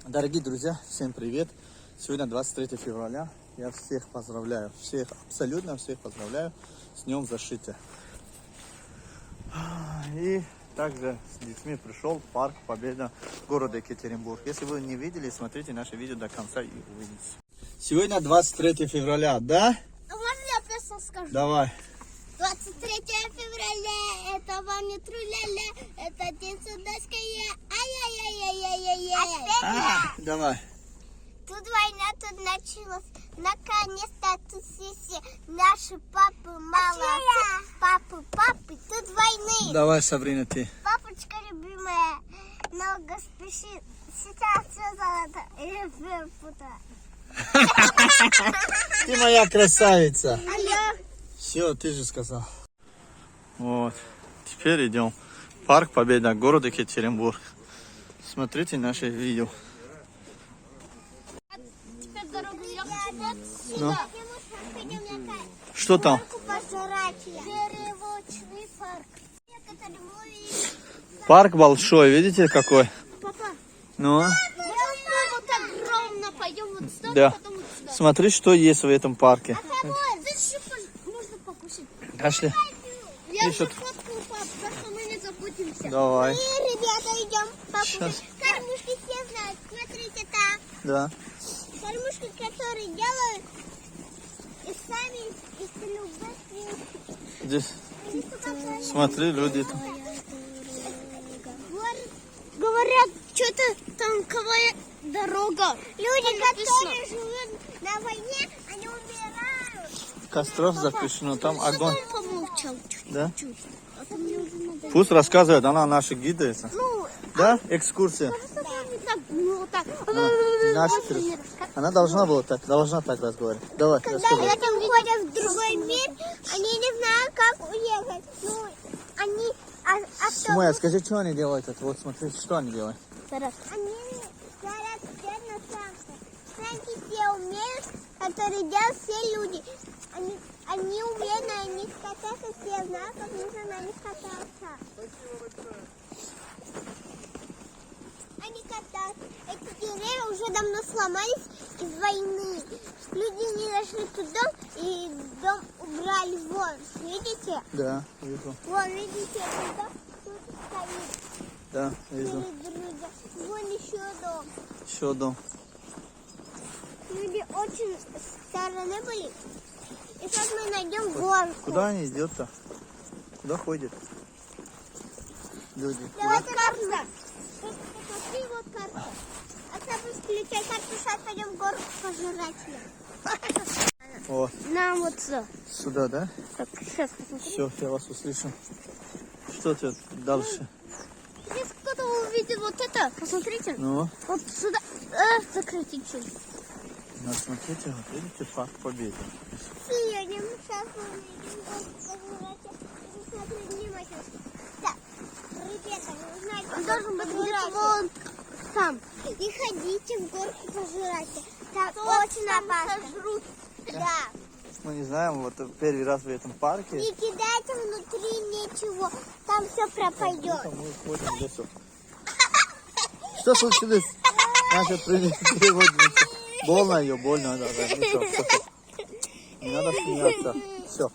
Дорогие друзья, всем привет! Сегодня 23 февраля. Я всех поздравляю, абсолютно всех поздравляю с Днем Защиты. И также с детьми пришел в парк Победа города Екатеринбург. Если вы не видели, смотрите наше видео до конца и увидите. Сегодня 23 февраля, да? Можно я просто скажу? Давай. 23 февраля, это вам не труляля, это день судачкая, ай-яй-яй-яй-яй-яй. Давай. Тут война, тут началась, наконец-то тут все наши папы, молодцы, папы, тут войны. Давай, Сабрина, ты. Папочка любимая, много спешит, сейчас все золото, и путаю. Ты моя красавица. Алло. Все, ты же сказал. Вот. Теперь идем в парк Победа, город Екатеринбург. Смотрите наше видео. Теперь дорогу я Ну. Что там? Веревочный парк. Парк большой, видите какой? Папа, Ну, вот огромно, пойдем вот сюда, да. потом вот сюда. Смотри, что есть в этом парке. Здесь еще можно покушать. Пошли. Я Ищут. уже фоткаю, пап, так что мы не забудемся. Давай. Ребята, идем Щас. покушать. Кормушки все знают, смотрите там. Да. Кормушки, которые делают и сами из любви. Здесь, смотри, люди там. Говорят, что-то танковая дорога. Люди, которые живут на войне, они умирают. Костров запрещено, там огонь. Помолчал Да? чуть-чуть. А то мне уже надо. Пусть рассказывает, она наша гида. Это. Ну, Да? Экскурсия. так, ну так. Наш пир. Она должна так разговаривать. Давай, Когда рассказывай. люди уходят в другой мир, они не знают, как уехать. Ну, они... Смоя, скажи, что они делают? Вот смотри, что они делают. Они говорят, все на станции. Станки все умеют, которые делают все люди. Они умеют на них кататься, все знают, как нужно на них кататься. Они катаются. Эти деревья уже давно сломались из войны. Люди не нашли тут дом, и дом убрали вон. Видите? Да, вижу. Вон, видите, этот дом тут стоит. Да, вижу. Перед другом. Вон еще дом. Еще дом. Люди очень стороны были. И сейчас мы найдем горку. Куда они идут-то? Куда ходят? Люди. Давай карта. Посмотри, вот карта. А ты включай карту, сейчас пойдем в горку пожирать ее. О, Нам вот сюда. сюда, да? Так, сейчас посмотри. Все, я вас услышу. Что тут дальше? Здесь кто-то увидел вот это. Посмотрите. Ну, Вот сюда. Закройте чуть. смотрите, вот видите, парк Победы. Съедем. Сейчас мы увидим горку пожирать. Смотри внимательно. Так, ребята, вы знаете, он должен быть где-то вон там. И ходите в горку пожирайте. Там очень опасно. Да. Мы не знаем, вот первый раз в этом парке. Не кидайте внутри ничего. Там все пропадет. Мы уходим в лесу. Что случилось? Наша приводница. Больно ее, больно. Да, не надо смеяться. Все.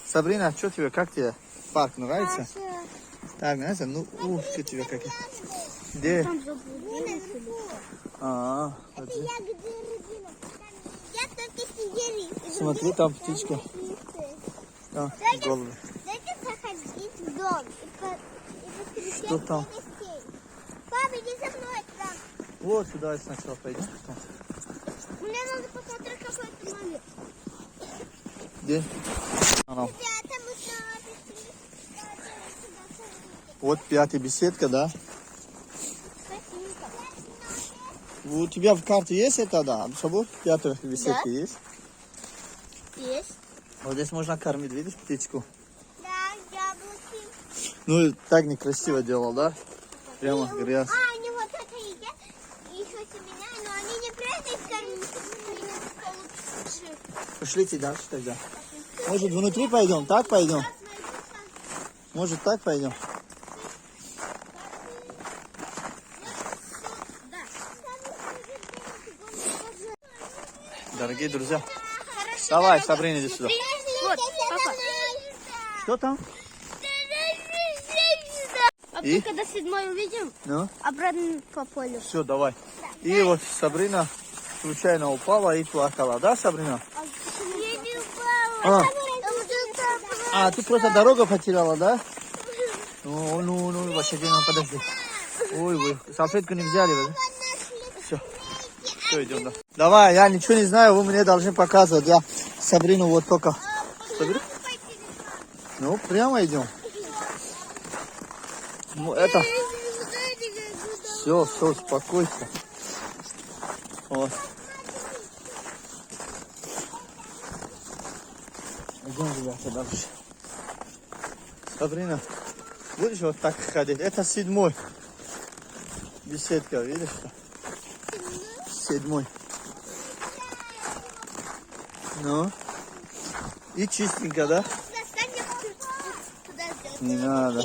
Сабрина, что тебе, как тебе парк нравится? Так, нравится? Ну, ушки тебе какие. Где? Там заблудились. Вот здесь. Ягоды рябина. Я только сидели. Смотри, там птичка. Да, голубь. Дайте заходить в дом. И посмотреть Что там? гостей. Папа, иди за мной там. Вот сюда сначала пойдем. Мне надо посмотреть какой-то момент. Где? Ребята, мы снова пришли. Вот пятая беседка, да? Спасибо. У тебя в карте есть это, да? Собор? Пятая беседка Да. есть? Есть. Вот здесь можно кормить, видишь, птичку? Да, яблоки. Ну, так некрасиво делал, да? Прямо грязь. Они вот это едят, и еще семена, но они не правильно их кормят. Пошлите дальше тогда. Может, внутри пойдем? Так пойдем? Может, так пойдем? Да. дорогие друзья. Давай, Сабрина, иди сюда. Вот, папа. Что там? А И? когда 7-й увидим, Ну, обратно по полю. все, давай. И вот Сабрина случайно упала и плакала, да, Сабрина? Я не упала. А, ты просто дорогу потеряла, да? Ну, вообще, подожди. Ой, салфетку не взяли, да? Все, идем, да. Давай, я ничего не знаю, вы мне должны показывать. Я Сабрину вот только... Сабрина? Ну, прямо идем. Ну, это... Все, успокойся. Вот. Идем, ребята, дальше. Сабрина, будешь вот так ходить? Это 7-й. Беседка, видишь? 7-й. Ну. И чистенько, да? Не надо.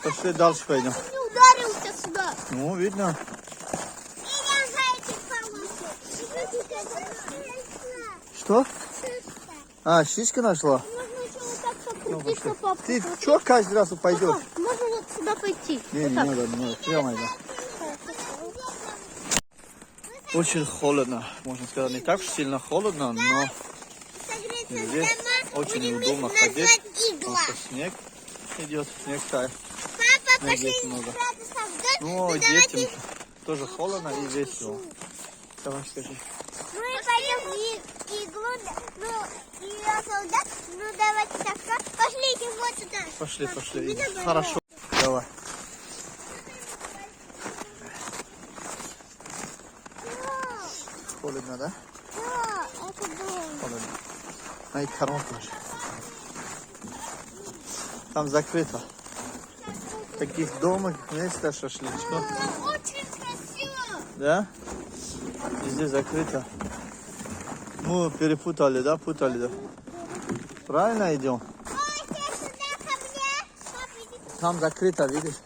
Пошли дальше пойдем. Не ударился сюда. Ну, видно. Что? А, шишка нашла? Ты что каждый раз пойдешь? Можно вот сюда пойти. Не надо. Прямо иди. Очень холодно. Можно сказать, не так уж сильно холодно, но здесь очень неудобно ходить. Потому что снег идет, снег тает. Папа, Здесь много. Ну, детям тоже холодно и весело. Давай, скажи. Мы пойдем в иглу, ну, и солдат, ну, давайте так, пошлите вот сюда. Пошли. Хорошо. Давай. Холодно, да? Да, это дом. Холодно. Найди корму тоже. Там закрыто. Таких домах место шашлычков. Очень красиво. Да? Везде закрыто. Мы перепутали, да? Путали, да? Правильно идем? Ой, ты сюда ко мне. Папа, иди Там закрыто, видишь?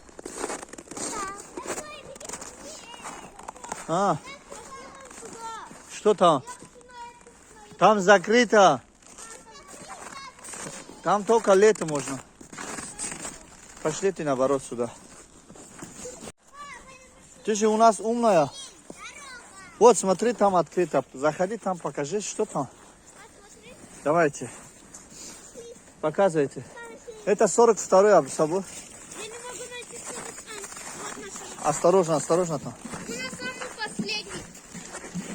А, сюда. что там? Там закрыто. Там только лето можно. Пошли ты наоборот сюда. Ты же у нас умная. Вот, смотри, там открыто. Заходи, там покажи, что там. Давайте. Показывайте. Это 42-й автобус. Я не могу найти свой Осторожно там. У нас самый последний.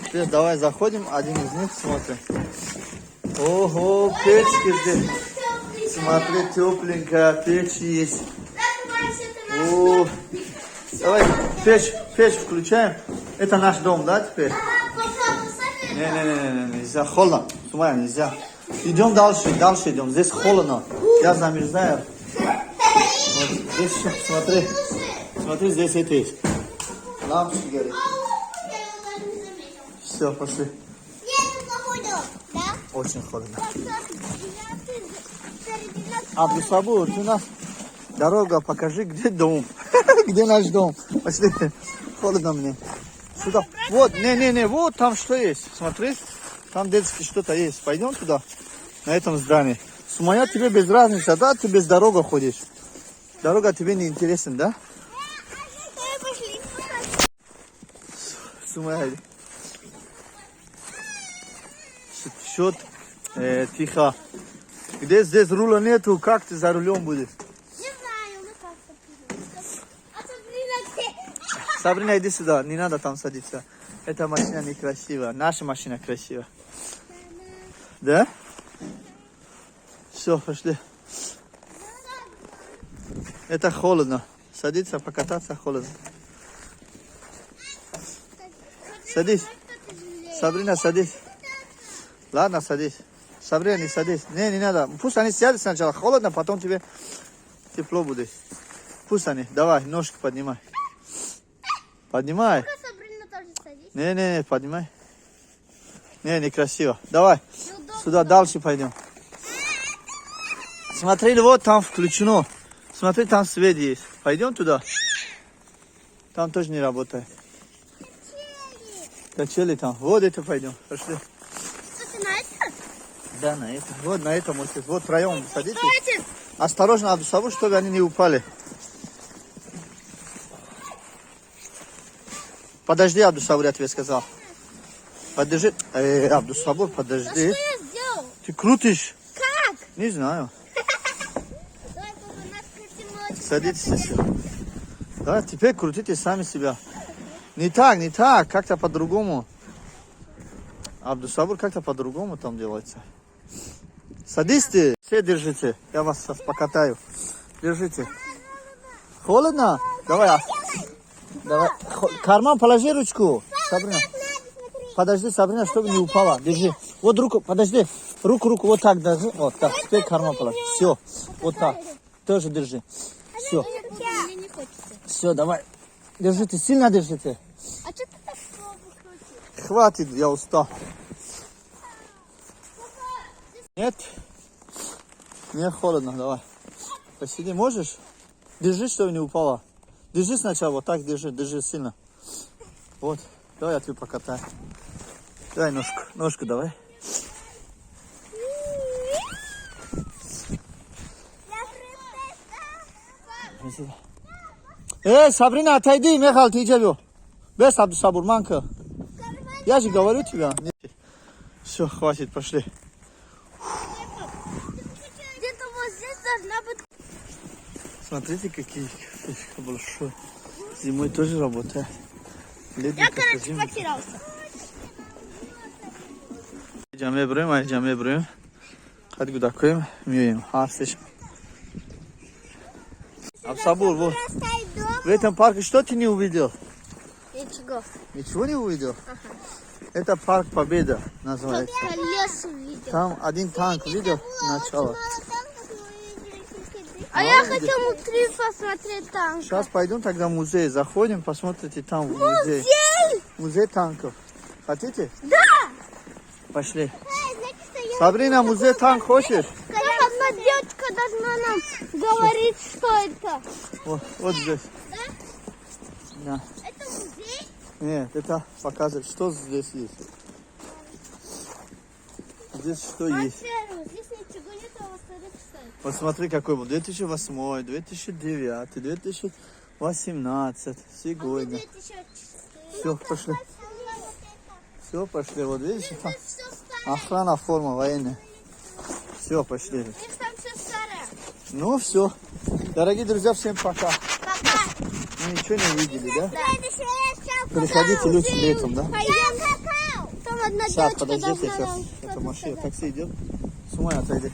Теперь давай заходим, один из них смотрим. Ого, печки здесь. Смотри, тепленькая печь есть. О, давай печь включаем. Это наш дом, да, теперь? Не, нельзя, холодно. Сумая, нельзя. Идем дальше идем. Здесь холодно. Я замерзаю. Вот здесь все, смотри, здесь это есть. Лампочки горят. Все, пошли. Очень холодно. Абдусабур, ты нас дорога покажи, где дом. Где наш дом? Пошли. Холодно мне. Сюда. Вот, не, вот там что есть. Смотри, там детский что-то есть. Пойдем туда, на этом здании. Сумая, тебе без разницы, да? Ты без дороги ходишь. Дорога тебе не интересна, да? Сумая. Счет. Тихо. Где здесь руля нету, как ты за рулем будешь? Не знаю, мы как-то. Сабрина, иди сюда, не надо там садиться. Эта машина некрасивая, наша машина красивая. Да? Все, пошли. Это холодно. Садиться, покататься холодно. Садись. Сабрина, садись. Ладно, садись. Сабрина, не садись. Не надо. Пусть они сядут сначала. Холодно, потом тебе тепло будет. Пусть они. Давай, ножки поднимай. Поднимай. Не, поднимай. Не, некрасиво. Давай. Сюда дальше пойдем. Смотри, вот там включено. Смотри, там свет есть. Пойдем туда. Там тоже не работает. Качели там. Вот это пойдем. Пошли. Что ты на это? Да, на это. Вот на это можете. Вот втроем садитесь. Хватит. Осторожно, Абдусабур, чтобы они не упали. Подожди, Абдусабур, я тебе сказал. Подожди. Абдусабур, подожди. А что я сделал? Ты крутишь? Как? Не знаю. Давай, папа, нас крутим. Садитесь все. Да, теперь крутите сами себя. Не так, как-то по-другому. Абдусабур как-то по-другому там делается. Садись ты, все держите, я вас сейчас покатаю. Держите. Холодно? Давай. Давай. Карман положи ручку. Сабрина. Подожди, Сабрина, чтобы не упала. Держи. Вот руку, подожди. Руку, вот так держи. Вот так. Теперь карман положи. Все. Вот так. Тоже держи. Все. Мне не хочется. Все, давай. Держите, сильно держите. А что ты так слабо крутишь? Хватит, я устал. Нет? Мне холодно, давай. Посиди, можешь? Держи, чтобы не упала. Держи сначала, вот так держи сильно. Вот, давай я тебе покатаю. Давай ножку давай. Сабрина, отойди, Михаил, ты идешь. Без Абдусабур, манка. Я же говорю тебе. Все, хватит, пошли. Где-то вот здесь должна быть. Смотрите, какие большие. Зимой тоже работает. Я, короче, потерялся. Jamiye buraya. Hadi gudakayım. Müyeyim. Harseç. Абдусабур, вот. В этом парке что ты не увидел? Ничего. Ничего не увидел? Это парк Победа называется. Колеса видел. Там один танк видел? Начало. А я хотел внутри посмотреть танк. Сейчас пойдем тогда в музей. Заходим, посмотрите там в музей. Музей танков. Хотите? Да! Пошли. Сабрина, музей танк хочешь? Как одна девочка должна нам говорить, что это. Вот здесь. Да? Да. Это музей? Нет, это показывает, что здесь есть. Здесь что есть? Во-первых, здесь ничего нет, а во-вторых, что это? Вот смотри, какой был. 2008, 2009, 2018. Сегодня. Все, пошли. Все, пошли. Вот видишь, там охрана, форма военная. Все, пошли. Видишь, там все старое. Ну, все. Дорогие друзья, всем пока. Пока. Мы ничего не увидели, да? Да. Приходите лучше летом, да? Пойдем. Там одна Сейчас, девочка подождите, должна сейчас. нам Это что-то машина, сказать. такси идет. Сумай, отойди.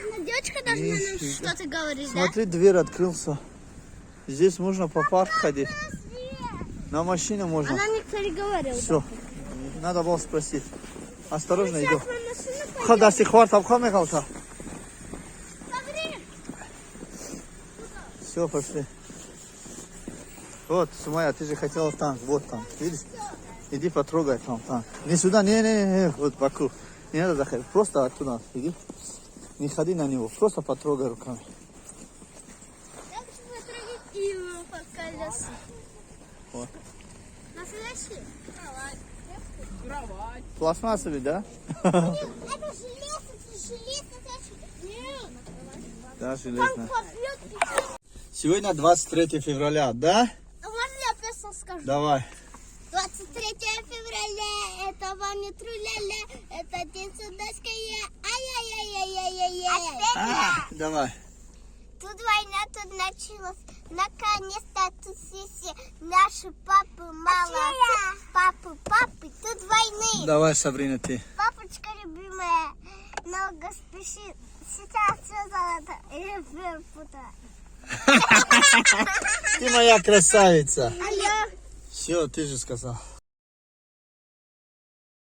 Одна девочка должна нам что-то говорить, да? Смотри, дверь открылся. Здесь можно по парку ходить. На машине можно. Она никто не говорила. Все. Надо было спросить. Осторожно, идем. Сейчас мы машину пойдем. Хадасти хват, обхаме қалта. Смотри. Все, пошли. Вот, Сумая, ты же хотела танк. Вот танк, видишь? Иди потрогай там танк. Не сюда, не, вот вокруг. Не надо заходить, просто оттуда иди. Не ходи на него, просто потрогай руками. Я хочу потрогать его по колесу. Вот. Настоящий? Пластмассовый, да? Это железо, Нет. Да, железно. Танк побьет. Сегодня 23 февраля, да? А можно я песню скажу? Давай. 23 февраля, это вам не труляля, это день судачкая, ай-яй-яй-яй-яй-яй. Давай. Тут война, тут началась, наконец-то тут все наши папы молодцы, папы, тут войны. Давай, Сабрина, ты. Папочка любимая, много спешит, сейчас все золото, я перепутала. Ты моя красавица. А я? Все, ты же сказал.